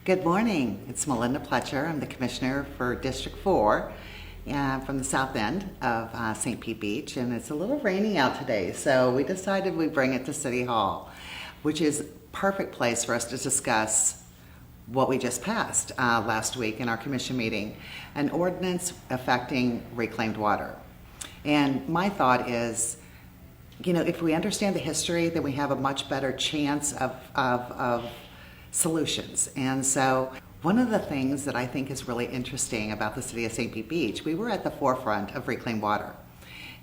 Good morning. It's Melinda Pletcher. I'm the Commissioner for District 4 from the south end of St. Pete Beach, and it's a little rainy out today, so we decided we'd bring it to City Hall, which is a perfect place for us to discuss what we just passed last week in our commission meeting, an ordinance affecting reclaimed water. And my thought is, if we understand the history, then we have a much better chance of solutions. And so one of the things that I think is really interesting about the city of St. Pete Beach, we were at the forefront of reclaimed water.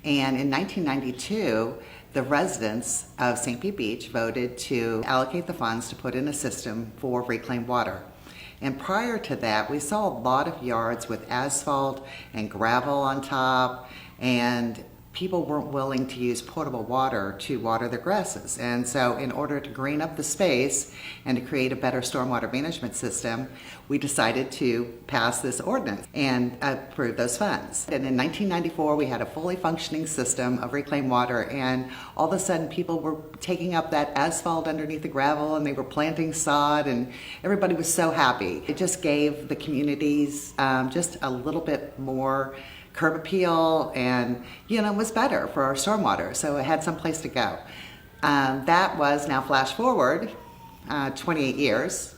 And in 1992, the residents of St. Pete Beach voted to allocate the funds to put in a system for reclaimed water. And prior to that, we saw a lot of yards with asphalt and gravel on top, and people weren't willing to use potable water to water their grasses. And so in order to green up the space and to create a better stormwater management system, we decided to pass this ordinance and approve those funds. And in 1994, we had a fully functioning system of reclaimed water, and all of a sudden people were taking up that asphalt underneath the gravel and they were planting sod, and everybody was so happy. It just gave the communities just a little bit more curb appeal, and it was better for our stormwater, so it had some place to go. That was now flash forward 28 years,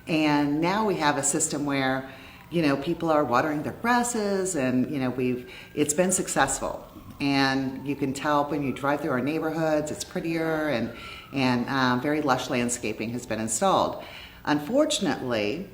and now we have a system where people are watering their grasses, and it's been successful. And you can tell when you drive through our neighborhoods, it's prettier, and very lush landscaping has been installed. Unfortunately,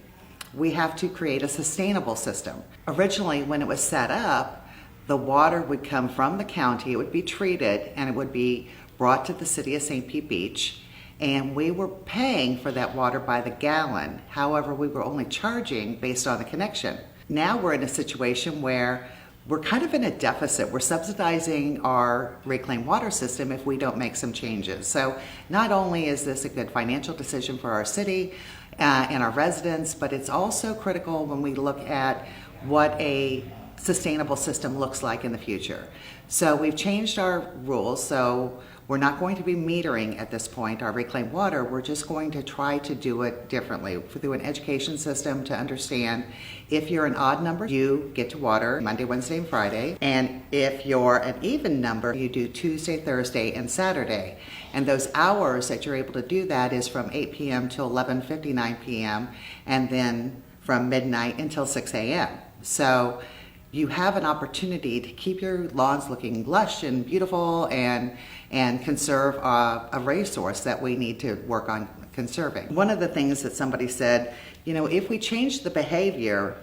we have to create a sustainable system. Originally, when it was set up, the water would come from the county, it would be treated, and it would be brought to the city of St. Pete Beach, and we were paying for that water by the gallon. However, we were only charging based on the connection. Now we're in a situation where we're kind of in a deficit. We're subsidizing our reclaimed water system if we don't make some changes. So not only is this a good financial decision for our city and our residents, but it's also critical when we look at what a sustainable system looks like in the future. So we've changed our rules, so we're not going to be metering at this point our reclaimed water. We're just going to try to do it differently through an education system to understand if you're an odd number, you get to water Monday, Wednesday, and Friday. And if you're an even number, you do Tuesday, Thursday, and Saturday. And those hours that you're able to do that is from 8 p.m. till 11:59 p.m. and then from midnight until 6 a.m. So you have an opportunity to keep your lawns looking lush and beautiful and conserve a resource that we need to work on conserving. One of the things that somebody said, if we change the behavior,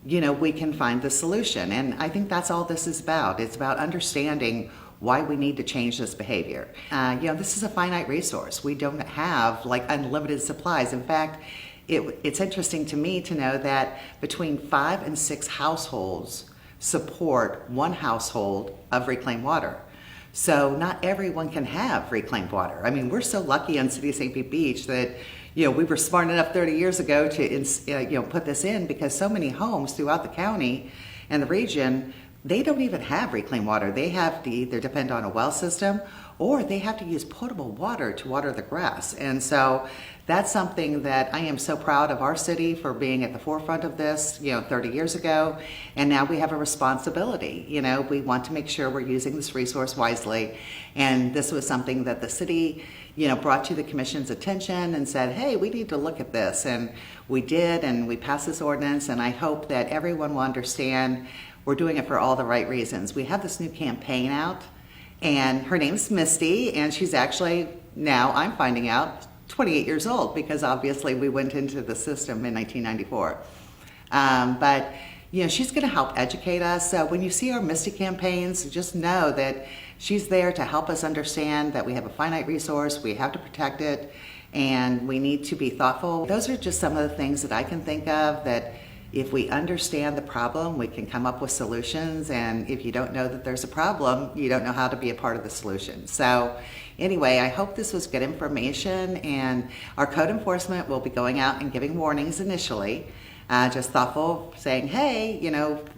we can find the solution. And I think that's all this is about. It's about understanding why we need to change this behavior. This is a finite resource. We don't have unlimited supplies. In fact, it's interesting to me to know that between 5 and 6 households support one household of reclaimed water. So not everyone can have reclaimed water. I mean, we're so lucky in City of St. Pete Beach that we were smart enough 30 years ago to put this in, because so many homes throughout the county and the region, they don't even have reclaimed water. They have to either depend on a well system or they have to use potable water to water the grass. And so that's something that I am so proud of our city for being at the forefront of this, 30 years ago. And now we have a responsibility. We want to make sure we're using this resource wisely. And this was something that the city, brought to the commission's attention and said, hey, we need to look at this. And we did, and we passed this ordinance. And I hope that everyone will understand we're doing it for all the right reasons. We have this new campaign out, and her name's Misty, and she's actually, now I'm finding out, 28 years old, because obviously we went into the system in 1994. But she's going to help educate us. So when you see our Misty campaigns, just know that she's there to help us understand that we have a finite resource, we have to protect it, and we need to be thoughtful. Those are just some of the things that I can think of that if we understand the problem, we can come up with solutions. And if you don't know that there's a problem, you don't know how to be a part of the solution. So anyway, I hope this was good information, and our code enforcement will be going out and giving warnings initially. Just thoughtful, saying, hey,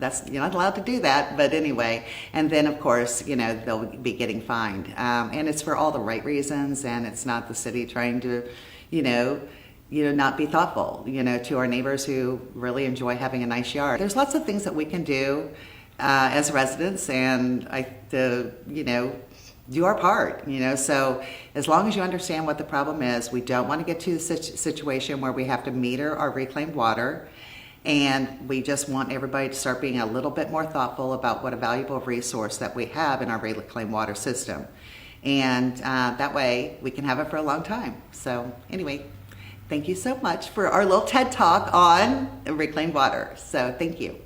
that's, you're not allowed to do that, but anyway. And then of course, they'll be getting fined. And it's for all the right reasons, and it's not the city trying to, not be thoughtful, to our neighbors who really enjoy having a nice yard. There's lots of things that we can do as residents, and do our part, So as long as you understand what the problem is, we don't want to get to the situation where we have to meter our reclaimed water. And we just want everybody to start being a little bit more thoughtful about what a valuable resource that we have in our reclaimed water system. And that way we can have it for a long time. So anyway, thank you so much for our little TED Talk on reclaimed water. So thank you.